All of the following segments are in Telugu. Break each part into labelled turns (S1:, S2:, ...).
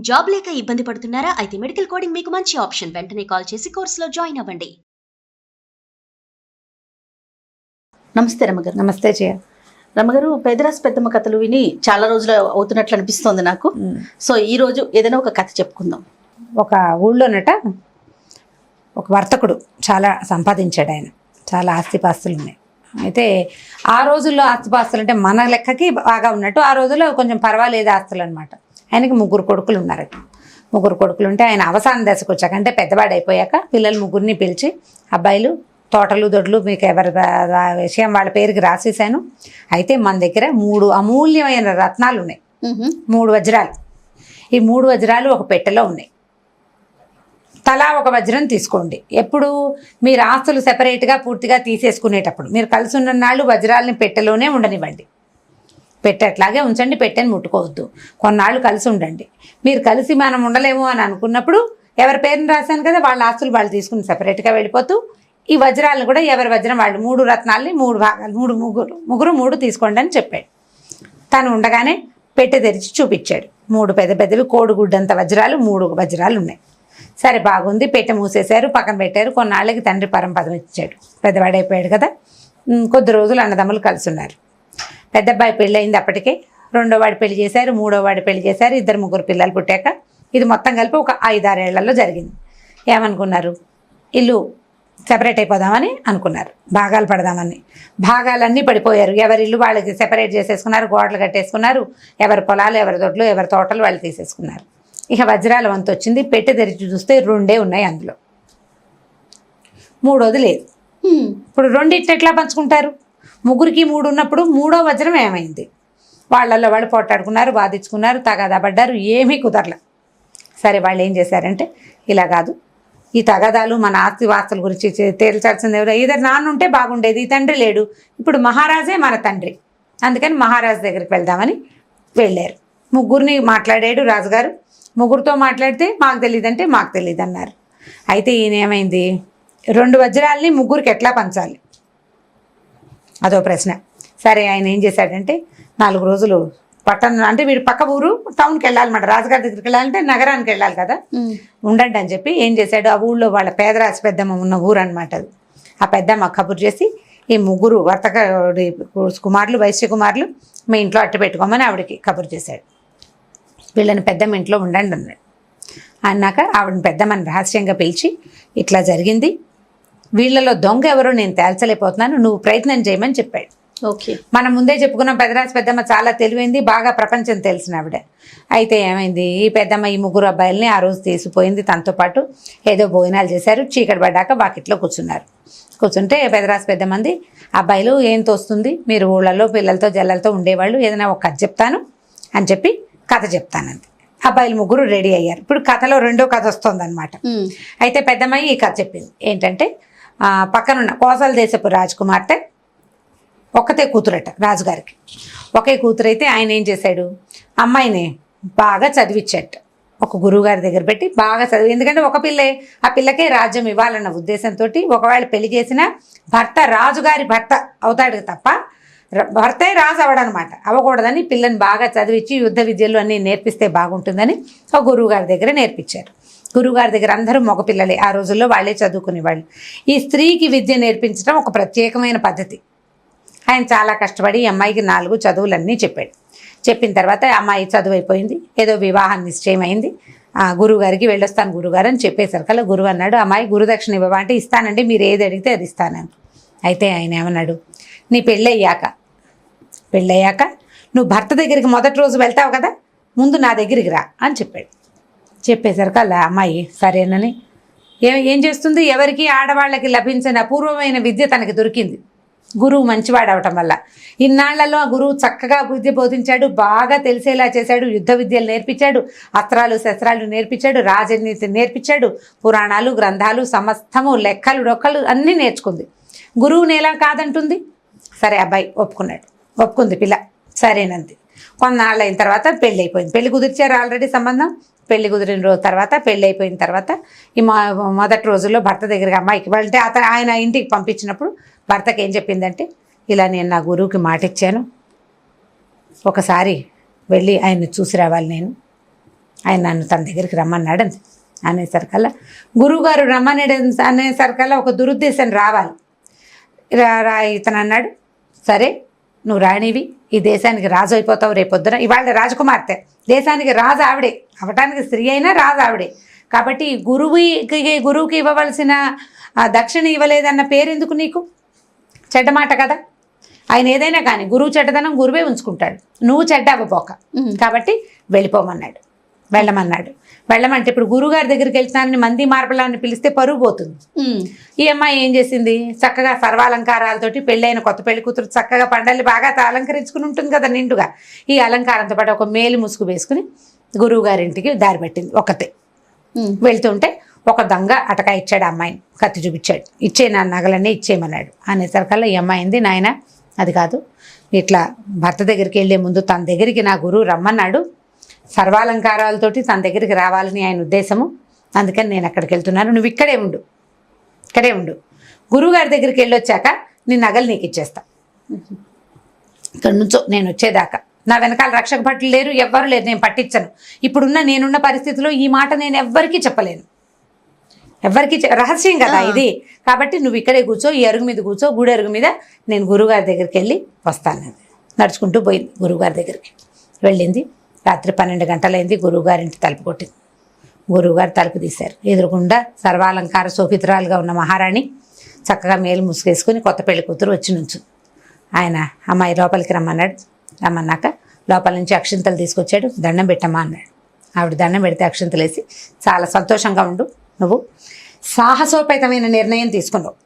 S1: జాబ్ లేక ఇబ్బంది పడుతున్నారా? అయితే మెడికల్ కోడింగ్ మీకు మంచి ఆప్షన్. వెంటనే కాల్ చేసి కోర్సులో జాయిన్ అవ్వండి.
S2: నమస్తే రమ్మగారు.
S3: నమస్తే జయ.
S2: రమ్మగారు, పెదరాసి పెద్దమ్మ కథలు విని చాలా రోజులు అవుతున్నట్లు అనిపిస్తోంది నాకు. సో ఈ రోజు ఏదైనా ఒక కథ చెప్పుకుందాం.
S3: ఒక ఊళ్ళోనట ఒక వర్తకుడు చాలా సంపాదించాడు. ఆయన చాలా ఆస్తిపాస్తులు ఉన్నాయి. అయితే ఆ రోజుల్లో ఆస్తిపాస్తులు అంటే మన లెక్కకి బాగా ఉన్నట్టు ఆ రోజుల్లో కొంచెం పర్వాలేదు ఆస్తులు అనమాట. ఆయనకి 3 కొడుకులు ఉన్నారట. 3 కొడుకులు ఉంటే ఆయన అవసాన దశకు వచ్చాక అంటే పెద్దవాడు అయిపోయాక పిల్లలు 3ని పిలిచి, అబ్బాయిలు తోటలు దొడ్లు మీకు ఎవరి విషయం వాళ్ళ పేరుకి రాసేసాను. అయితే మన దగ్గర 3 అమూల్యమైన రత్నాలు ఉన్నాయి. 3 వజ్రాలు. ఈ 3 వజ్రాలు ఒక పెట్టెలో ఉన్నాయి. తలా ఒక వజ్రం తీసుకోండి. ఎప్పుడు మీరు ఆస్తులు సెపరేట్గా పూర్తిగా తీసేసుకునేటప్పుడు మీరు కలిసి ఉన్న నాళ్ళు వజ్రాలని పెట్టెలోనే ఉండనివ్వండి. పెట్టేట్లాగే ఉంచండి, పెట్టెని ముట్టుకోవద్దు. కొన్నాళ్ళు కలిసి ఉండండి. మీరు కలిసి మనం ఉండలేము అని అనుకున్నప్పుడు ఎవరి పేరుని రాశాను కదా వాళ్ళ ఆస్తులు వాళ్ళు తీసుకుని సెపరేట్గా వెళ్ళిపోతూ ఈ వజ్రాలను కూడా ఎవరి వజ్రం వాళ్ళు 3 రత్నాలని 3 భాగాలు ముగ్గురు 3 తీసుకోండి అని చెప్పాడు. తను ఉండగానే పెట్టె తెరిచి చూపించాడు. 3 పెద్ద పెద్దవి కోడిగుడ్డంత వజ్రాలు 3 వజ్రాలు ఉన్నాయి. సరే బాగుంది, పెట్టె మూసేశారు, పక్కన పెట్టారు. కొన్నాళ్ళకి తండ్రి పరంపదం ఇచ్చాడు. పెద్దవాడైపోయాడు కదా. కొద్ది రోజులు అన్నదమ్ములు కలిసి ఉన్నారు. పెద్దబ్బాయి పెళ్ళి అయింది అప్పటికే. 2వ వాడి పెళ్లి చేశారు, 3వ వాడి పెళ్లి చేశారు. 2-3 పిల్లలు పుట్టాక ఇది మొత్తం కలిపి ఒక 5-6 ఏళ్లలో జరిగింది. ఏమనుకున్నారు? ఇల్లు సెపరేట్ అయిపోదామని అనుకున్నారు. భాగాలు పడదామని. భాగాలన్నీ పడిపోయారు. ఎవరి ఇల్లు వాళ్ళకి సెపరేట్ చేసేసుకున్నారు, గోడలు కట్టేసుకున్నారు. ఎవరి పొలాలు, ఎవరి దొడ్లు, ఎవరి తోటలు వాళ్ళు తీసేసుకున్నారు. ఇక వజ్రాల వంతు వచ్చింది. పెట్టె తెరిచి చూస్తే 2 ఉన్నాయి అందులో. 3వది లేదు. ఇప్పుడు 2 ఎట్లా పంచుకుంటారు? 3కి 3 ఉన్నప్పుడు 3వ వజ్రం ఏమైంది? వాళ్ళల్లో వాళ్ళు పోట్లాడుకున్నారు, బాధించుకున్నారు, తగాదా పడ్డారు. ఏమీ కుదరల. సరే వాళ్ళు ఏం చేశారంటే, ఇలా కాదు, ఈ తగాదాలు మన ఆస్తివాస్తుల గురించి తేల్చాల్సింది ఎవరు? ఇద్దరు నాన్న ఉంటే బాగుండేది, తండ్రి లేడు. ఇప్పుడు మహారాజే మన తండ్రి. అందుకని మహారాజు దగ్గరికి వెళ్దామని వెళ్ళారు. 3 మాట్లాడాడు రాజుగారు. 3తో మాట్లాడితే మాకు తెలియదంటే మాకు తెలియదు అన్నారు. అయితే ఈయన ఏమైంది, 2 వజ్రాలని 3కి ఎట్లా పంచాలి? అదో ప్రశ్న. సరే ఆయన ఏం చేశాడంటే 4 రోజులు పట్టణం అంటే వీడు పక్క ఊరు టౌన్కి వెళ్ళాలన్నమాట. రాజుగారి దగ్గరికి వెళ్ళాలంటే నగరానికి వెళ్ళాలి కదా. ఉండండి అని చెప్పి ఏం చేశాడు, ఆ ఊళ్ళో వాళ్ళ పేదరాశి పెద్దమ్మ ఉన్న ఊరు అనమాట అది. ఆ పెద్దమ్మ కబురు చేసి ఈ 3 వర్తక కుమారులు, వైశ్య కుమారులు మీ ఇంట్లో అట్టు పెట్టుకోమని ఆవిడకి కబురు చేశాడు. వీళ్ళని పెద్దమ్మ ఇంట్లో ఉండండి అన్నాడు. అన్నాక ఆవిడని పెద్దమ్మని రహస్యంగా పిలిచి ఇట్లా జరిగింది, వీళ్ళలో దొంగ ఎవరో నేను తేల్చలేకపోతున్నాను, నువ్వు ప్రయత్నం చేయమని చెప్పాడు.
S2: ఓకే.
S3: మనం ముందే చెప్పుకున్నాం పెదరాశి పెద్దమ్మ చాలా తెలివైంది, బాగా ప్రపంచం తెలిసిన ఆవిడ. అయితే ఏమైంది, ఈ పెద్దమ్మ ఈ 3 అబ్బాయిల్ని ఆ రోజు తీసిపోయింది. తనతో పాటు ఏదో భోజనాలు చేశారు. చీకటి పడ్డాక వాకిట్లో కూర్చున్నారు. కూర్చుంటే పెదరాశి పెద్దమంది, అబ్బాయిలు ఏం తోస్తుంది, మీరు ఊళ్ళల్లో పిల్లలతో జల్లలతో ఉండేవాళ్ళు, ఏదైనా ఒక కథ చెప్తాను అని చెప్పి కథ చెప్తానంది. అబ్బాయిలు 3 రెడీ అయ్యారు. ఇప్పుడు కథలో 2వ కథ వస్తుంది అనమాట. అయితే పెద్దమ్మాయి ఈ కథ చెప్పింది. ఏంటంటే పక్కనున్న కోసల దేశపు రాజకుమార్తె ఒక్కతే కూతురట రాజుగారికి. ఒకే కూతురైతే ఆయన ఏం చేశాడు, అమ్మాయిని బాగా చదివించాట. ఒక గురువుగారి దగ్గర పెట్టి బాగా చదివి, ఎందుకంటే ఒక పిల్లే, ఆ పిల్లకే రాజ్యం ఇవ్వాలన్న ఉద్దేశంతో ఒకవేళ పెళ్లి చేసిన భర్త రాజుగారి భర్త అవుతాడు తప్ప భర్తే రాజు అవడనమాట అవ్వకూడదని పిల్లని బాగా చదివించి యుద్ధ విద్యలు అన్నీ నేర్పిస్తే బాగుంటుందని ఒక గురువుగారి దగ్గర నేర్పించారు. గురువుగారి దగ్గర అందరూ మగపిల్లలే. ఆ రోజుల్లో వాళ్ళే చదువుకునేవాళ్ళు. ఈ స్త్రీకి విద్య నేర్పించడం ఒక ప్రత్యేకమైన పద్ధతి. ఆయన చాలా కష్టపడి ఈ అమ్మాయికి 4 చదువులన్నీ చెప్పాడు. చెప్పిన తర్వాత అమ్మాయి చదువు అయిపోయింది. ఏదో వివాహం నిశ్చయం అయింది. గురువుగారికి వెళ్ళొస్తాను గురుగారు అని చెప్పేసరికల్లా గురువు అన్నాడు, అమ్మాయి గురుదక్షిణ ఇవ్వవా అంటే ఇస్తానండి, మీరు ఏది అడిగితే అది ఇస్తానని. అయితే ఆయన ఏమన్నాడు, నీ పెళ్ళయ్యాక నువ్వు భర్త దగ్గరికి మొదటి రోజు వెళ్తావు కదా, ముందు నా దగ్గరికి రా అని చెప్పాడు. చెప్పేసరికల్లా అమ్మాయి సరేనని ఏం చేస్తుంది, ఎవరికి ఆడవాళ్ళకి లభించిన అపూర్వమైన విద్య తనకి దొరికింది. గురువు మంచివాడు అవటం వల్ల ఇన్నాళ్లలో ఆ గురువు చక్కగా విద్య బోధించాడు, బాగా తెలిసేలా చేశాడు, యుద్ధ విద్యలు నేర్పించాడు, అస్త్రాలు శస్త్రాలు నేర్పించాడు, రాజనీతి నేర్పించాడు, పురాణాలు గ్రంథాలు సమస్తము లెక్కలు డొక్కలు అన్నీ నేర్చుకుంది. గురువుని ఎలా కాదంటుంది. సరే అబ్బాయి ఒప్పుకుంది పిల్ల, సరేనంది. కొన్నాళ్ళు అయిన తర్వాత పెళ్ళి అయిపోయింది. పెళ్లి కుదిర్చారు ఆల్రెడీ సంబంధం. పెళ్లి కుదిరిన రోజు తర్వాత పెళ్ళి అయిపోయిన తర్వాత ఈ మొదటి రోజుల్లో భర్త దగ్గరికి అమ్మాయికి వెళ్తే ఆయన ఇంటికి పంపించినప్పుడు భర్తకి ఏం చెప్పిందంటే, ఇలా నేను నా గురువుకి మాట ఇచ్చాను, ఒకసారి వెళ్ళి ఆయన్ని చూసి రావాలి నేను ఆయన నన్ను తన దగ్గరికి రమ్మన్నాడు అంది. అనేసరికల్లా గురువుగారు రమ్మన్నాడు అనేసరికల్లా ఒక దురుద్దేశం రావాలి. ఇతను అన్నాడు, సరే నువ్వు రాణివి, ఈ దేశానికి రాజు అయిపోతావు రేపొద్దున. ఇవాళ రాజకుమార్తె, దేశానికి రాజు ఆవిడే, అవటానికి స్త్రీ అయినా రాజు ఆవిడే. కాబట్టి గురువుకి ఇవ్వవలసిన దక్షిణ ఇవ్వలేదన్న పేరు ఎందుకు నీకు? చెడ్డ మాట కదా. ఆయన ఏదైనా కానీ గురువు చెడ్డదనం గురువే ఉంచుకుంటాడు, నువ్వు చెడ్డ అవ్వబోక. కాబట్టి వెళ్ళమన్నాడు. వెళ్ళమంటే ఇప్పుడు గురువుగారి దగ్గరికి వెళ్తానని మంది మార్బలాన్ని పిలిస్తే పరుగు పోతుంది. ఈ అమ్మాయి ఏం చేసింది, చక్కగా సర్వాలంకారాలతోటి పెళ్ళైన కొత్త పెళ్లి కూతురు చక్కగా పండల్ని బాగా అలంకరించుకుని ఉంటుంది కదా నిండుగా. ఈ అలంకారంతో పాటు ఒక మేలు ముసుగు వేసుకుని గురువు గారింటికి దారి పెట్టింది. ఒకతే వెళ్తుంటే ఒక దొంగ అటకా ఇచ్చాడు, అమ్మాయిని కత్తి చూపించాడు. ఇచ్చే నా నగలన్నీ ఇచ్చేయమన్నాడు. అనేసరికల్లా ఈ అమ్మాయింది, నాయన అది కాదు, ఇట్లా భర్త దగ్గరికి వెళ్ళే ముందు తన దగ్గరికి నా గురువు రమ్మన్నాడు, సర్వాలంకారాలతోటి తన దగ్గరికి రావాలని ఆయన ఉద్దేశము, అందుకని నేను అక్కడికి వెళ్తున్నాను, నువ్వు ఇక్కడే ఉండు. గురువుగారి దగ్గరికి వెళ్ళొచ్చాక నీ నగలు నీకు ఇచ్చేస్తా, ఇక్కడ నుంచో నేను వచ్చేదాకా. నా వెనకాల రక్షక భటులు లేరు, ఎవ్వరు లేరు, నేను పట్టించను. నేనున్న పరిస్థితిలో ఈ మాట నేను ఎవ్వరికీ చెప్పలేను, రహస్యం కదా ఇది. కాబట్టి నువ్వు ఇక్కడే కూర్చో, ఈ అరుగు మీద కూర్చో, గుడి అరుగు మీద, నేను గురువుగారి దగ్గరికి వెళ్ళి వస్తాను. నడుచుకుంటూ పోయింది, గురువుగారి దగ్గరికి వెళ్ళింది. రాత్రి 12 గంటలైంది. గురువుగారింటి తలుపు కొట్టింది. గురువుగారు తలుపు తీశారు. ఎదురుకుండా సర్వాలంకార శోభితురాలుగా ఉన్న మహారాణి చక్కగా మేలు ముసుగేసుకుని కొత్త పెళ్లి కూతురు వచ్చి నుంచు. ఆయన అమ్మాయి లోపలికి రమ్మన్నాక లోపల నుంచి అక్షింతలు తీసుకొచ్చాడు. దండం పెట్టమ్మా అన్నాడు. ఆవిడ దండం పెడితే అక్షింతలు వేసి, చాలా సంతోషంగా ఉండు, నువ్వు సాహసోపేతమైన నిర్ణయం తీసుకున్నావు,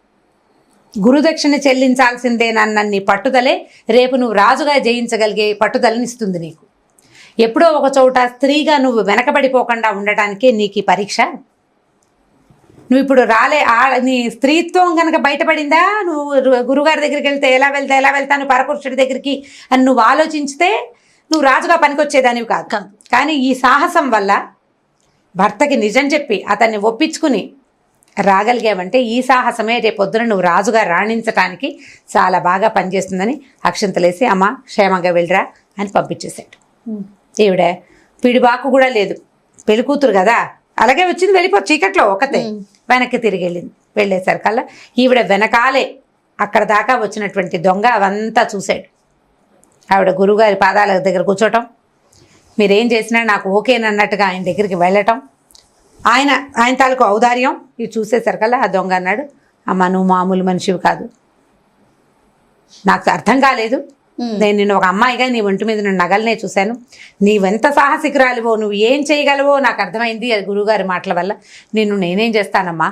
S3: గురుదక్షిణ చెల్లించాల్సిందేనన్న నీ పట్టుదలే రేపు నువ్వు రాజుగా జయించగలిగే పట్టుదలని ఇస్తుంది నీకు. ఎప్పుడో ఒక చోట స్త్రీగా నువ్వు వెనకబడిపోకుండా ఉండటానికే నీకు ఈ పరీక్ష. నువ్వు ఇప్పుడు నీ స్త్రీత్వం కనుక బయటపడిందా, నువ్వు గురుగారి దగ్గరికి వెళ్తే ఎలా వెళ్తాను పరపురుషుడి దగ్గరికి అని నువ్వు ఆలోచించితే నువ్వు రాజుగా పనికొచ్చేదానివి కాదు. కానీ ఈ సాహసం వల్ల భర్తకి నిజం చెప్పి అతన్ని ఒప్పించుకుని రాగలిగావంటే ఈ సాహసమే రేపొద్దున నువ్వు రాజుగా రాణించటానికి చాలా బాగా పనిచేస్తుందని అక్షంతలేసి, అమ్మ క్షేమంగా వెళ్ళరా అని పంపించేశాడు. ఈవిడ పిడిబాకు కూడా లేదు, పెళ్లి కూతురు కదా, అలాగే వచ్చింది, చీకట్లో ఒకతే వెనక్కి తిరిగి వెళ్ళేసరికల్లా ఈవిడ వెనకాలే అక్కడ దాకా వచ్చినటువంటి దొంగ అవంతా చూశాడు. ఆవిడ గురువుగారి పాదాల దగ్గర కూర్చోటం, మీరేం చేసినా నాకు ఓకేనన్నట్టుగా ఆయన దగ్గరికి వెళ్ళటం, ఆయన తాలూకు ఔదార్యం ఇవి చూసేసరికల్లా ఆ దొంగ అన్నాడు, అమ్మ నువ్వు మామూలు మనిషివి కాదు, నాకు అర్థం కాలేదు, నేను నిన్ను ఒక అమ్మాయిగా నీ ఒంటి మీద నువ్వు నగలనే చూశాను, నీవెంత సాహసికురాలివో, నువ్వు ఏం చేయగలవో నాకు అర్థమైంది అది గురువుగారి మాటల వల్ల, నేనేం చేస్తానమ్మా,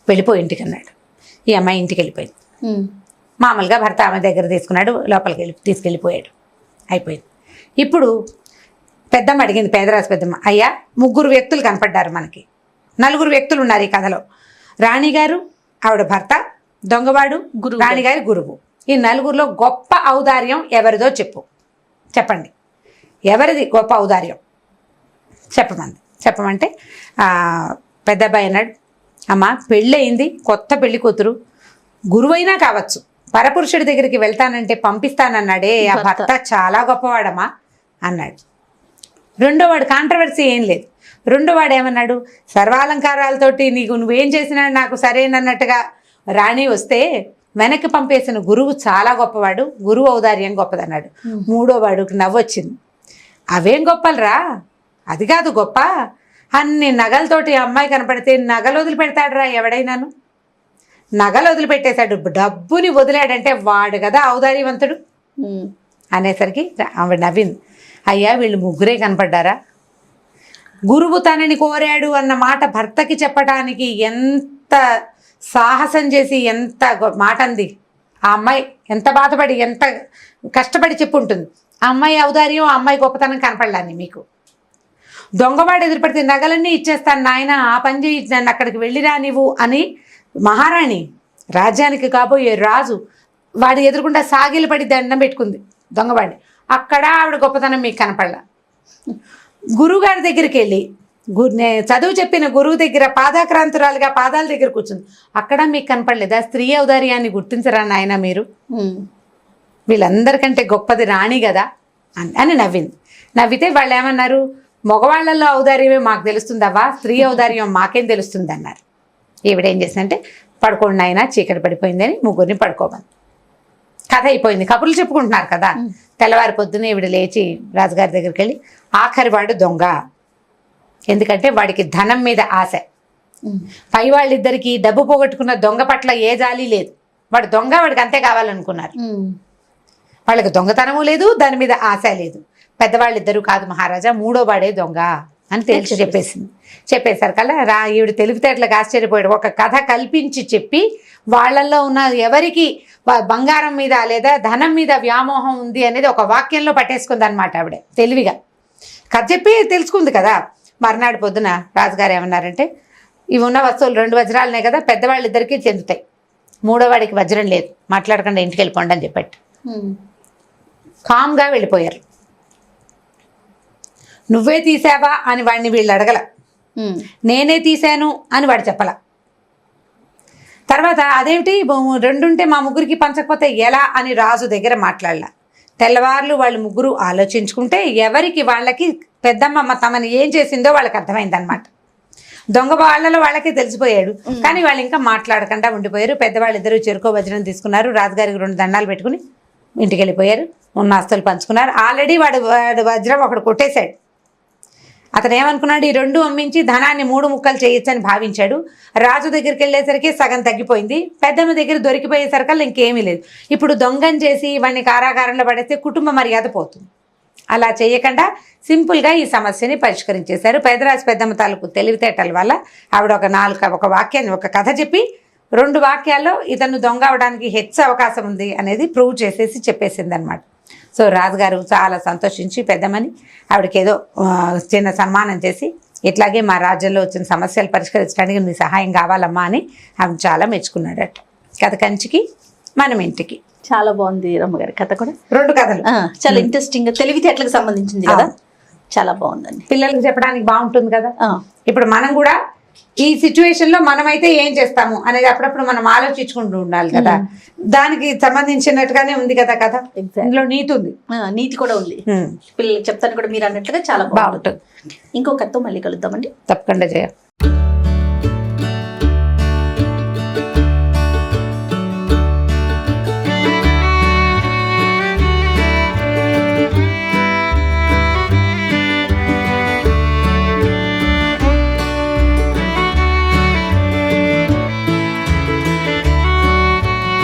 S3: వెళ్ళిపోయి ఇంటికి అన్నాడు. ఈ అమ్మాయి ఇంటికి వెళ్ళిపోయింది. మామూలుగా భర్త ఆమె దగ్గర తీసుకున్నాడు, లోపలికి తీసుకెళ్ళిపోయాడు. అయిపోయింది. ఇప్పుడు పెద్దమ్మ అడిగింది, పేదరాజు పెద్దమ్మ, అయ్యా 3 వ్యక్తులు కనపడ్డారు మనకి, 4 వ్యక్తులు ఉన్నారు ఈ కథలో, రాణిగారు, ఆవిడ భర్త, దొంగవాడు, రాణిగారి గురువు. ఈ 4లో గొప్ప ఔదార్యం ఎవరిదో చెప్పండి, ఎవరిది గొప్ప ఔదార్యం చెప్పమంటే పెద్దబ్బాయి అన్నాడు, అమ్మ పెళ్ళయింది, కొత్త పెళ్లి కూతురు, గురువైనా కావచ్చు, పరపురుషుడి దగ్గరికి వెళ్తానంటే పంపిస్తానన్నాడే ఆ భర్త చాలా గొప్పవాడమ్మా అన్నాడు. రెండోవాడు కాంట్రవర్సీ ఏం లేదు. రెండోవాడు ఏమన్నాడు, సర్వాలంకారాలతోటి నువ్వేం చేసినా నాకు సరేనన్నట్టుగా రాణి వస్తే వెనక్కి పంపేసిన గురువు చాలా గొప్పవాడు, గురువు ఔదార్యం గొప్పదన్నాడు. మూడోవాడికి నవ్వొచ్చింది, అవేం గొప్పలరా, అది కాదు గొప్ప, అన్ని నగలతోటి అమ్మాయి కనపడితే నగలు వదిలిపెడతాడురా ఎవడైనాను, నగలు వదిలిపెట్టేశాడు, డబ్బుని వదిలాడంటే వాడు కదా ఔదార్యవంతుడు అనేసరికి ఆవిడ నవ్వింది, అయ్యా వీళ్ళు 3 కనపడ్డారా, గురువు తనని కోరాడు అన్న మాట భర్తకి చెప్పడానికి ఎంత సాహసం చేసి ఎంత మాట అంది ఆ అమ్మాయి, ఎంత బాధపడి ఎంత కష్టపడి చెప్పుంటుంది. ఆ అమ్మాయి ఔదార్యం, ఆ అమ్మాయి గొప్పతనం కనపడలాన్ని మీకు. దొంగవాడు ఎదురుపడితే నగలన్నీ ఇచ్చేస్తాను నాయన, ఆ పని చేయి, నన్ను అక్కడికి వెళ్ళిరా నీవు అని మహారాణి, రాజ్యానికి కాబోయే రాజు, వాడి ఎదురుకుండా సాగిలపడి దండం పెట్టుకుంది దొంగవాడిని. అక్కడ ఆవిడ గొప్పతనం మీకు కనపడలా. గురువుగారి దగ్గరికి వెళ్ళి చదువు చెప్పిన గురువు దగ్గర పాదాక్రాంతురాలుగా పాదాల దగ్గర కూర్చుంది, అక్కడ మీకు కనపడలేదా స్త్రీ ఔదార్యాన్ని గుర్తించరా నాయన మీరు, వీళ్ళందరికంటే గొప్పది రాణి కదా అని నవ్వింది. నవ్వితే వాళ్ళు ఏమన్నారు, మగవాళ్లలో ఔదార్యమే మాకు తెలుస్తుందవ్వా, స్త్రీ ఔదార్యం మాకేం తెలుస్తుంది అన్నారు. ఈవిడేం చేసిందంటే పడుకోండి అయినా చీకటి పడిపోయిందని ముగ్గురిని పడుకోమని. కథ అయిపోయింది, కబుర్లు చెప్పుకుంటున్నారు కదా. తెల్లవారి పొద్దున్న ఈవిడ లేచి రాజుగారి దగ్గరికి వెళ్ళి, ఆఖరి వాడు దొంగ, ఎందుకంటే వాడికి ధనం మీద ఆశ. పై వాళ్ళిద్దరికి డబ్బు పోగొట్టుకున్న దొంగ పట్ల ఏ జాలి లేదు. వాడు దొంగ, వాడికి అంతే కావాలనుకున్నారు. వాళ్ళకి దొంగతనము లేదు, దాని మీద ఆశ లేదు. పెద్దవాళ్ళిద్దరూ కాదు మహారాజా, మూడో వాడే దొంగ అని తేల్చి చెప్పేశారు కల్లా ఈవిడ తెలివితేటలకు ఆశ్చర్యపోయాడు. ఒక కథ కల్పించి చెప్పి వాళ్ళల్లో ఉన్న ఎవరికి బంగారం మీద లేదా ధనం మీద వ్యామోహం ఉంది అనేది ఒక వాక్యంలో పట్టేసుకుంది అనమాట ఆవిడ తెలివిగా. కథ చెప్పి తెలుసుకుంది కదా. మర్నాడు పొద్దున రాజుగారు ఏమన్నారంటే, ఇవి ఉన్న వస్తువులు 2 వజ్రాలనే కదా, పెద్దవాళ్ళిద్దరికీ చెందుతాయి, మూడో వాడికి వజ్రం లేదు, మాట్లాడకుండా ఇంటికి వెళ్ళిపోండి అని చెప్పట్టు కామ్గా వెళ్ళిపోయారు. నువ్వే తీసావా అని వాడిని వీళ్ళు అడగల, నేనే తీశాను అని వాడు చెప్పల. తర్వాత అదేమిటి 2 ఉంటే మా ముగ్గురికి పంచకపోతే ఎలా అని రాజు దగ్గర మాట్లాడలా. తెల్లవార్లు వాళ్ళు ముగ్గురు ఆలోచించుకుంటే ఎవరికి వాళ్ళకి పెద్దమ్మ తమని ఏం చేసిందో వాళ్ళకి అర్థమైందనమాట. దొంగ వాళ్ళలో వాళ్ళకే తెలిసిపోయాడు. కానీ వాళ్ళు ఇంకా మాట్లాడకుండా ఉండిపోయారు. పెద్దవాళ్ళిద్దరూ చెరుకో వజ్రం తీసుకున్నారు, రాజుగారికి 2 దండాలు పెట్టుకుని ఇంటికి వెళ్ళిపోయారు. ఉన్న ఆస్తులు పంచుకున్నారు. ఆల్రెడీ వాడు వజ్రం ఒకడు కొట్టేశాడు. అతను ఏమనుకున్నాడు, ఈ 2 అమ్మించి ధనాన్ని 3 ముక్కలు చేయొచ్చని భావించాడు. రాజు దగ్గరికి వెళ్ళేసరికి సగం తగ్గిపోయింది. పెద్దమ్మ దగ్గర దొరికిపోయేసరికల్లా ఇంకేమీ లేదు. ఇప్పుడు దొంగని చేసి వాడిని కారాగారంలో పడేస్తే కుటుంబ మర్యాద పోతుంది. అలా చేయకుండా సింపుల్గా ఈ సమస్యని పరిష్కరించేశారు. పెదరాజు పెద్దమ్మ తాలూకు తెలివితేటల వల్ల ఆవిడ ఒక వాక్యాన్ని, ఒక కథ చెప్పి 2 వాక్యాల్లో ఇతను దొంగ అవడానికి హెచ్చు అవకాశం ఉంది అనేది ప్రూవ్ చేసేసి చెప్పేసింది అనమాట. సో రాజుగారు చాలా సంతోషించి పెద్దమ్మని ఆవిడకి ఏదో చిన్న సన్మానం చేసి, ఇట్లాగే మా రాజ్యంలో వచ్చిన సమస్యలు పరిష్కరించడానికి నీ సహాయం కావాలమ్మా అని ఆవిడ చాలా మెచ్చుకున్నాడట. కథ కంచికి మనం ఇంటికి.
S2: చాలా బాగుంది రమ్మగారి కథ కూడా.
S3: 2 కథలు
S2: చాలా ఇంట్రెస్టింగ్, తెలివితేటలకు సంబంధించింది కదా, చాలా బాగుందండి.
S3: పిల్లలకు చెప్పడానికి బాగుంటుంది కదా. ఇప్పుడు మనం కూడా ఈ సిచ్యువేషన్ లో మనమైతే ఏం చేస్తాము అనేది అప్పుడప్పుడు మనం ఆలోచించుకుంటూ ఉండాలి కదా. దానికి సంబంధించినట్టుగానే ఉంది కదా కథ. ఇందులో నీతి ఉంది,
S2: నీతి కూడా ఉంది. పిల్లలకి చెప్తాను కూడా మీరు అన్నట్లుగా చాలా బాగుంటుంది. ఇంకో కథతో మళ్ళీ కలుద్దామండి.
S3: తప్పకుండా చేయాలి.